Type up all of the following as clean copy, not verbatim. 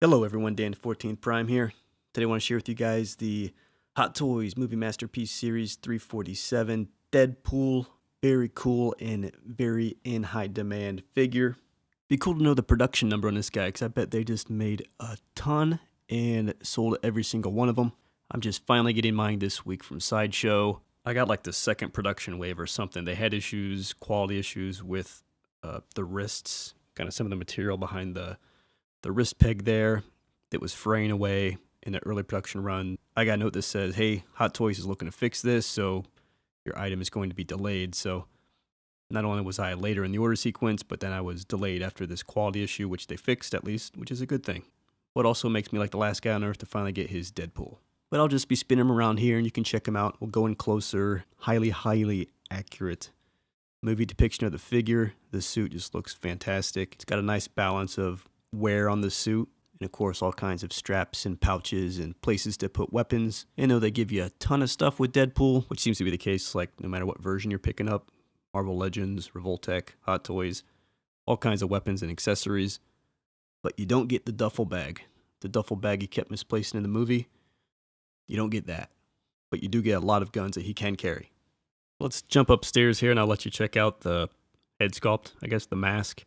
Hello everyone, Dan 14th Prime here. Today I want to share with you guys the Hot Toys Movie Masterpiece Series 347 Deadpool. Very cool and very in high demand figure. Be cool to know the production number on this guy because I bet they just made a ton and sold every single one of them. I'm just finally getting mine this week from Sideshow. I got like the second production wave or something. They had issues, quality issues with the wrists, kind of some of the material behind the wrist peg there that was fraying away in the early production run. I got a note that says, hey, Hot Toys is looking to fix this, so your item is going to be delayed. So not only was I later in the order sequence, but then I was delayed after this quality issue, which they fixed at least, which is a good thing. What also makes me like the last guy on Earth to finally get his Deadpool. But I'll just be spinning him around here, and you can check him out. We'll go in closer. Highly accurate movie depiction of the figure. The suit just looks fantastic. It's got a nice balance of wear on the suit, and of course all kinds of straps and pouches and places to put weapons. I know they give you a ton of stuff with Deadpool, which seems to be the case like no matter what version you're picking up. Marvel Legends, Revoltech, Hot Toys, all kinds of weapons and accessories. But you don't get the duffel bag. The duffel bag he kept misplacing in the movie, you don't get that. But you do get a lot of guns that he can carry. Let's jump upstairs here and I'll let you check out the head sculpt, I guess the mask.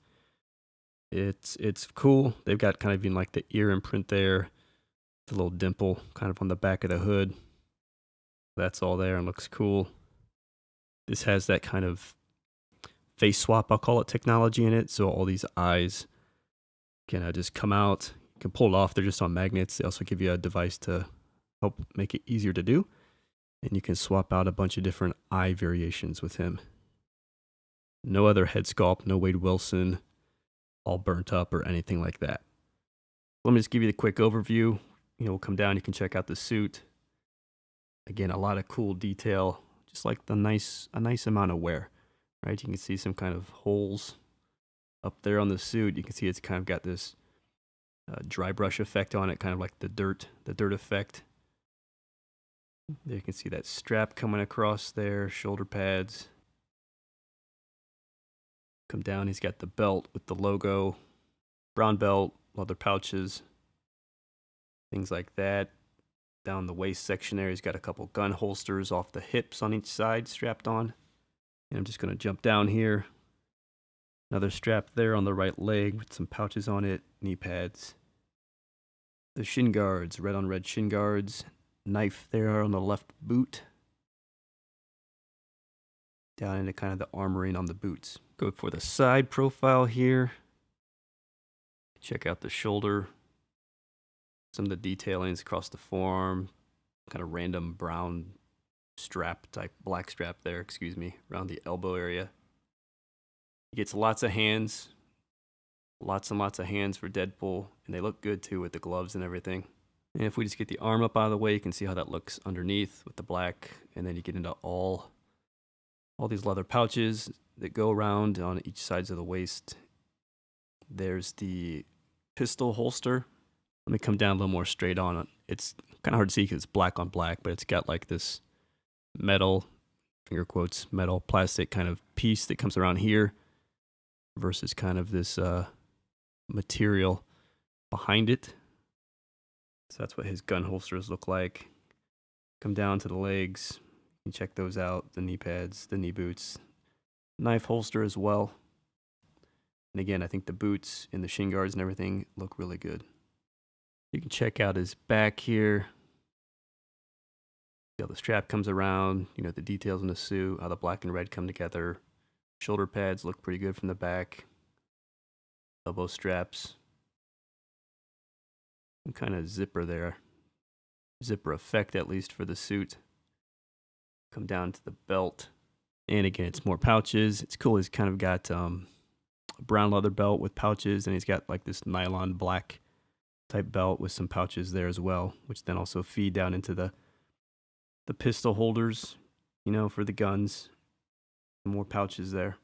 It's cool. They've got kind of even like the ear imprint there, the little dimple kind of on the back of the hood. That's all there and looks cool. This has that kind of face swap, I'll call it, technology in it. So all these eyes can just come out. You can pull it off. They're just on magnets. They also give you a device to help make it easier to do. And you can swap out a bunch of different eye variations with him. No other head sculpt, no Wade Wilson, all burnt up or anything like that. Let me just give you the quick overview. We'll come down, you can check out the suit. Again, a lot of cool detail, just like a nice amount of wear, right? You can see some kind of holes up there on the suit. You can see it's kind of got this dry brush effect on it, kind of like the dirt effect. There you can see that strap coming across there, shoulder pads. Come down, he's got the belt with the logo, brown belt, leather pouches, things like that. Down the waist section there, he's got a couple gun holsters off the hips on each side strapped on. And I'm just going to jump down here. Another strap there on the right leg with some pouches on it, knee pads. The shin guards, red on red shin guards. Knife there on the left boot. Down into kind of the armoring on the boots. Go for the side profile here. Check out the shoulder. Some of the detailings across the forearm. Kind of random brown strap type, black strap there, around the elbow area. He gets lots of hands. Lots and lots of hands for Deadpool. And they look good too with the gloves and everything. And if we just get the arm up out of the way, you can see how that looks underneath with the black. And then you get into all these leather pouches that go around on each sides of the waist. There's the pistol holster. Let me come down a little more straight on it. It's kind of hard to see because it's black on black, but it's got like this metal, finger quotes, metal plastic kind of piece that comes around here versus kind of this material behind it. So that's what his gun holsters look like. Come down to the legs. You can check those out, the knee pads, the knee boots. Knife holster as well. And again, I think the boots and the shin guards and everything look really good. You can check out his back here. See how the strap comes around, the details in the suit, how the black and red come together. Shoulder pads look pretty good from the back. Elbow straps. Some kind of zipper there. Zipper effect, at least, for the suit. Come down to the belt. And again, it's more pouches. It's cool. He's kind of got a brown leather belt with pouches, and he's got like this nylon black type belt with some pouches there as well, which then also feed down into the pistol holders, for the guns. More pouches there.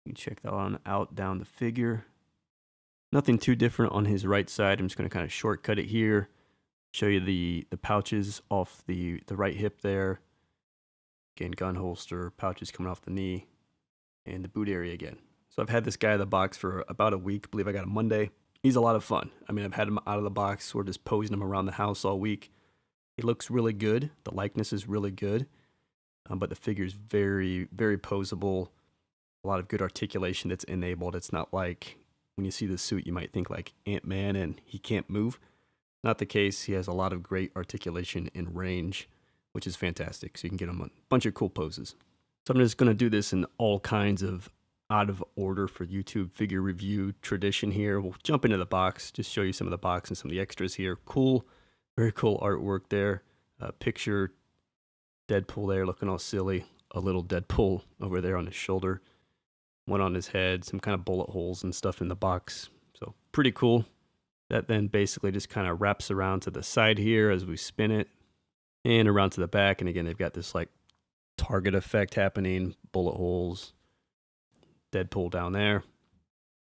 You can check that on out down the figure. Nothing too different on his right side. I'm just going to kind of shortcut it here. Show you the pouches off the right hip there. Again, gun holster, pouches coming off the knee, and the boot area again. So I've had this guy in the box for about a week. I believe I got him Monday. He's a lot of fun. I mean, I've had him out of the box or just posing him around the house all week. He looks really good. The likeness is really good, but the figure is very, very posable. A lot of good articulation that's enabled. It's not like when you see the suit, you might think like Ant-Man and he can't move. Not the case. He has a lot of great articulation and range, which is fantastic. So you can get him a bunch of cool poses. So I'm just going to do this in all kinds of out of order for YouTube figure review tradition here. We'll jump into the box, just show you some of the box and some of the extras here. Cool, very cool artwork there. Picture Deadpool there looking all silly. A little Deadpool over there on his shoulder. One on his head, some kind of bullet holes and stuff in the box. So pretty cool. That then basically just kind of wraps around to the side here as we spin it and around to the back. And again, they've got this like target effect happening, bullet holes, Deadpool down there.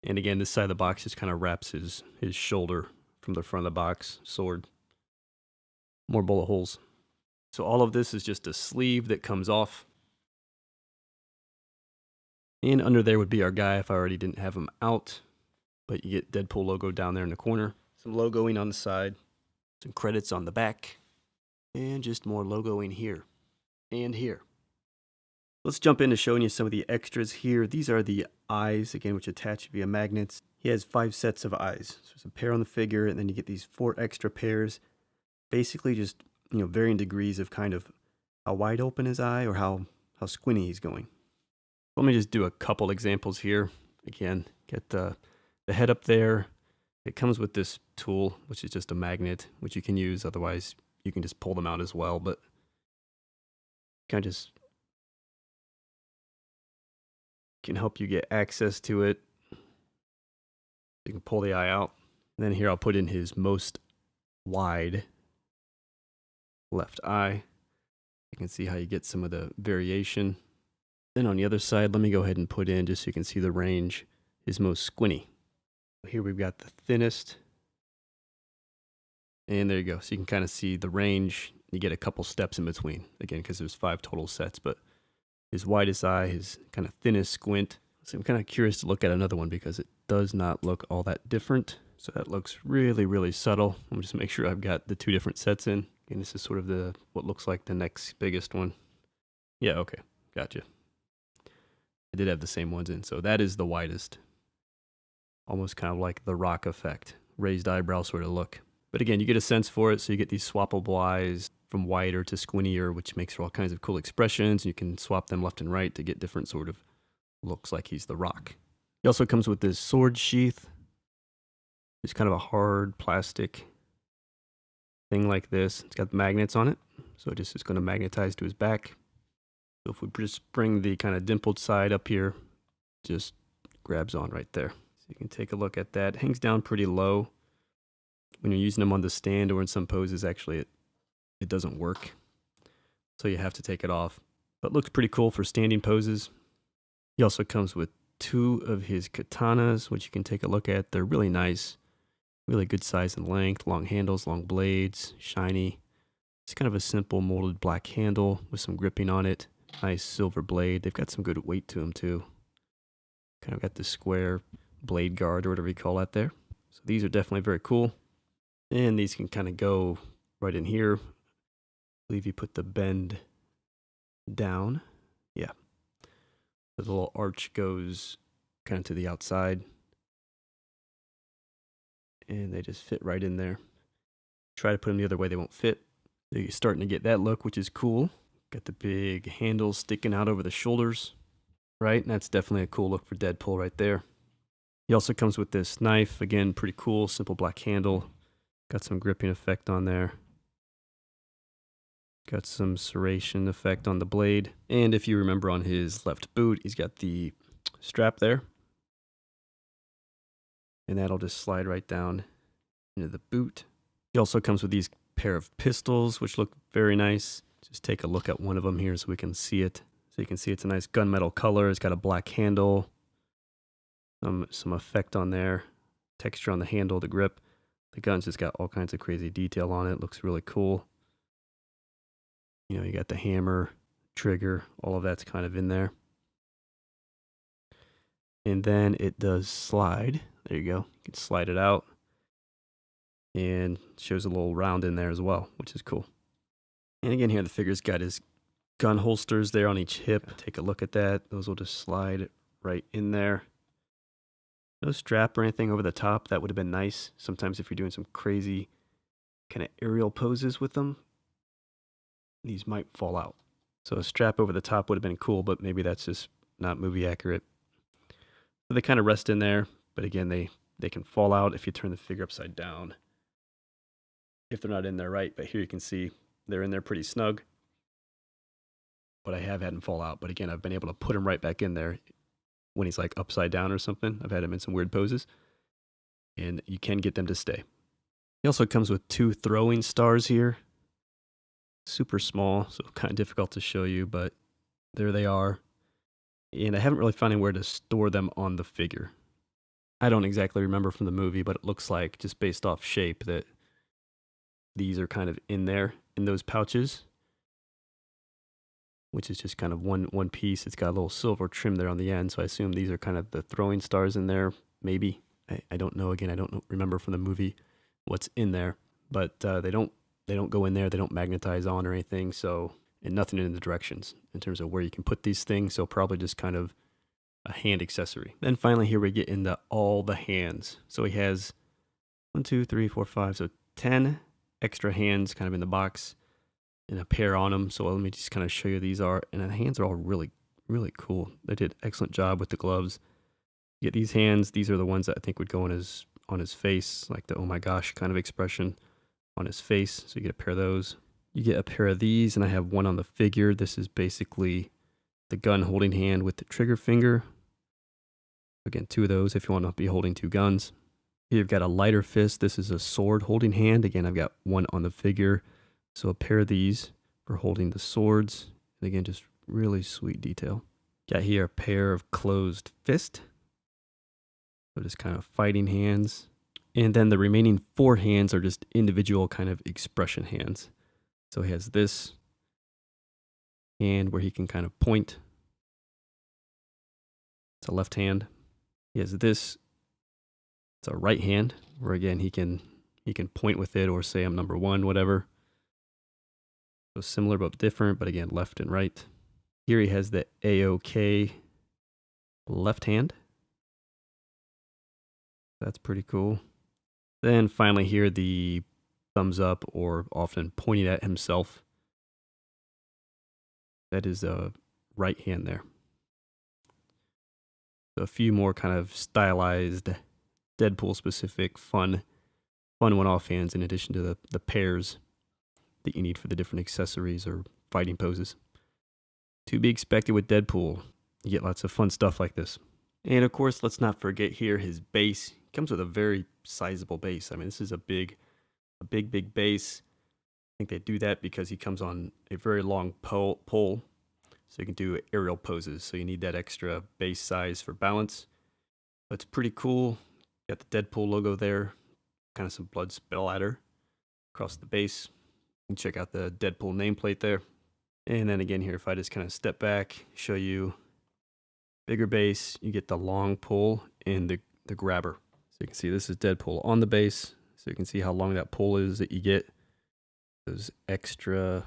And again, this side of the box just kind of wraps his shoulder from the front of the box, sword, more bullet holes. So all of this is just a sleeve that comes off. And under there would be our guy if I already didn't have him out. But you get Deadpool logo down there in the corner. Some logoing on the side. Some credits on the back. And just more logoing here. And here. Let's jump into showing you some of the extras here. These are the eyes, again, which attach via magnets. He has 5 sets of eyes. So there's a pair on the figure, and then you get these 4 extra pairs. Basically just, varying degrees of kind of how wide open his eye or how squinty he's going. Let me just do a couple examples here. Again, get the head up there. It comes with this tool, which is just a magnet, which you can use. Otherwise, you can just pull them out as well. But kind of just can help you get access to it. You can pull the eye out. And then here I'll put in his most wide left eye. You can see how you get some of the variation. Then on the other side, let me go ahead and put in, just so you can see the range, his most squinty. Here we've got the thinnest. And there you go. So you can kind of see the range. You get a couple steps in between. Again, because there's 5 total sets. But his widest eye, his kind of thinnest squint. So I'm kind of curious to look at another one because it does not look all that different. So that looks really, really subtle. I'll just make sure I've got the 2 different sets in. And this is sort of what looks like the next biggest one. Yeah, okay. Gotcha. I did have the same ones in. So that is the widest. Almost kind of like the Rock effect. Raised eyebrow sort of look. But again, you get a sense for it. So you get these swappable eyes from wider to squintier, which makes for all kinds of cool expressions. You can swap them left and right to get different sort of looks like he's the Rock. He also comes with this sword sheath. It's kind of a hard plastic thing like this. It's got magnets on it. So it just is going to magnetize to his back. So if we just bring the kind of dimpled side up here, just grabs on right there. So you can take a look at that. It hangs down pretty low. When you're using them on the stand or in some poses, actually it doesn't work. So you have to take it off. But looks pretty cool for standing poses. He also comes with 2 of his katanas, which you can take a look at. They're really nice. Really good size and length. Long handles, long blades, shiny. It's kind of a simple molded black handle with some gripping on it. Nice silver blade. They've got some good weight to them too. Kind of got the square blade guard or whatever you call that there. So these are definitely very cool. And these can kind of go right in here. I believe you put the bend down. Yeah. The little arch goes kind of to the outside. And they just fit right in there. Try to put them the other way, they won't fit. So you're starting to get that look, which is cool. Got the big handles sticking out over the shoulders. Right? And that's definitely a cool look for Deadpool right there. He also comes with this knife. Again, pretty cool. Simple black handle. Got some gripping effect on there. Got some serration effect on the blade. And if you remember on his left boot, he's got the strap there. And that'll just slide right down into the boot. He also comes with these pair of pistols, which look very nice. Just take a look at one of them here so we can see it. So you can see it's a nice gunmetal color. It's got a black handle. Some effect on there. Texture on the handle, the grip. The gun's just got all kinds of crazy detail on it. Looks really cool. You got the hammer, trigger, all of that's kind of in there. And then it does slide. There you go. You can slide it out. and shows a little round in there as well, which is cool. And again, here the figure's got his gun holsters there on each hip. Take a look at that. Those will just slide right in there. No strap or anything over the top. That would have been nice. Sometimes if you're doing some crazy kind of aerial poses with them, these might fall out. So a strap over the top would have been cool, but maybe that's just not movie accurate. So they kind of rest in there, but again, they can fall out if you turn the figure upside down, if they're not in there right. But here you can see they're in there pretty snug. But I have had them fall out. But again, I've been able to put him right back in there when he's like upside down or something. I've had him in some weird poses, and you can get them to stay. He also comes with 2 throwing stars here. Super small, so kind of difficult to show you, but there they are. And I haven't really found anywhere to store them on the figure. I don't exactly remember from the movie, but it looks like, just based off shape, that these are kind of in there, in those pouches, which is just kind of one piece. It's got a little silver trim there on the end, so I assume these are kind of the throwing stars in there, maybe. I don't know. Again, I don't remember from the movie what's in there, but they don't go in there. They don't magnetize on or anything, so, and nothing in the directions in terms of where you can put these things, so probably just kind of a hand accessory. Then finally here we get into all the hands. So he has 1, 2, 3, 4, 5, so 10 extra hands kind of in the box and a pair on them. So let me just kind of show you these are, and the hands are all really, really cool. They did an excellent job with the gloves. You get these hands. These are the ones that I think would go on his face, like the oh my gosh kind of expression on his face. So you get a pair of those. You get a pair of these, and I have one on the figure. This is basically the gun holding hand with the trigger finger. Again, 2 of those if you want to be holding 2 guns. Here you've got a lighter fist. This is a sword holding hand. Again, I've got one on the figure. So a pair of these for holding the swords. And again, just really sweet detail. Got here a pair of closed fist. So just kind of fighting hands. And then the remaining 4 hands are just individual kind of expression hands. So he has this hand where he can kind of point. It's a left hand. He has this. It's a right hand where again he can point with it or say I'm number 1, whatever. So similar but different, but again left and right. Here he has the AOK left hand. That's pretty cool. Then finally here the thumbs up, or often pointing at himself. That is a right hand there. So a few more kind of stylized, Deadpool specific, fun one-off hands in addition to the pairs that you need for the different accessories or fighting poses. To be expected with Deadpool. You get lots of fun stuff like this. And of course, let's not forget here his base. He comes with a very sizable base. I mean, this is a big base. I think they do that because he comes on a very long pole, so you can do aerial poses. So you need that extra base size for balance. But it's pretty cool. Got the Deadpool logo there, kind of some blood splatter across the base. You can check out the Deadpool nameplate there. And then again here, if I just kind of step back, show you bigger base, you get the long pull and the grabber. So you can see this is Deadpool on the base. So you can see how long that pull is that you get. Those extra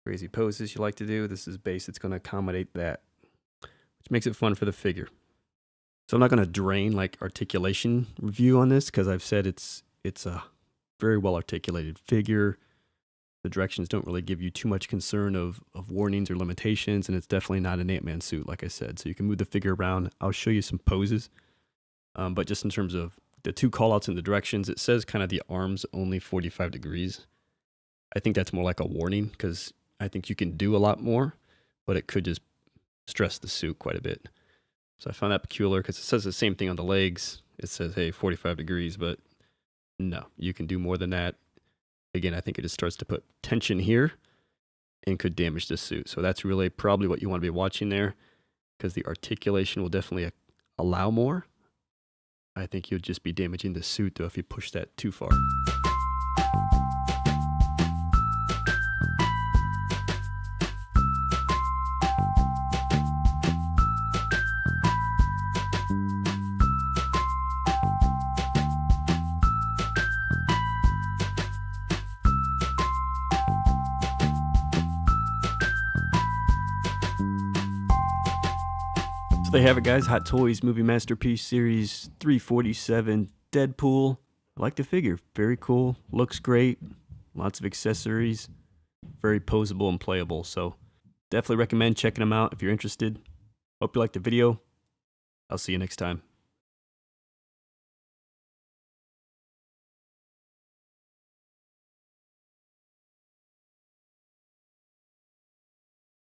crazy poses you like to do. This is base that's going to accommodate that, which makes it fun for the figure. So I'm not going to drain like articulation review on this because I've said it's a very well articulated figure. The directions don't really give you too much concern of warnings or limitations, and it's definitely not an Ant-Man suit, like I said. So you can move the figure around. I'll show you some poses, but just in terms of the 2 callouts in the directions, it says kind of the arms only 45 degrees. I think that's more like a warning because I think you can do a lot more, but it could just stress the suit quite a bit. So I found that peculiar because it says the same thing on the legs. It says, hey, 45 degrees, but no, you can do more than that. Again, I think it just starts to put tension here and could damage the suit. So that's really probably what you want to be watching there because the articulation will definitely allow more. I think you'll just be damaging the suit, though, if you push that too far. So there you have it, guys. Hot Toys Movie Masterpiece Series 347 Deadpool. I like the figure. Very cool. Looks great. Lots of accessories. Very posable and playable. So definitely recommend checking them out if you're interested. Hope you liked the video. I'll see you next time.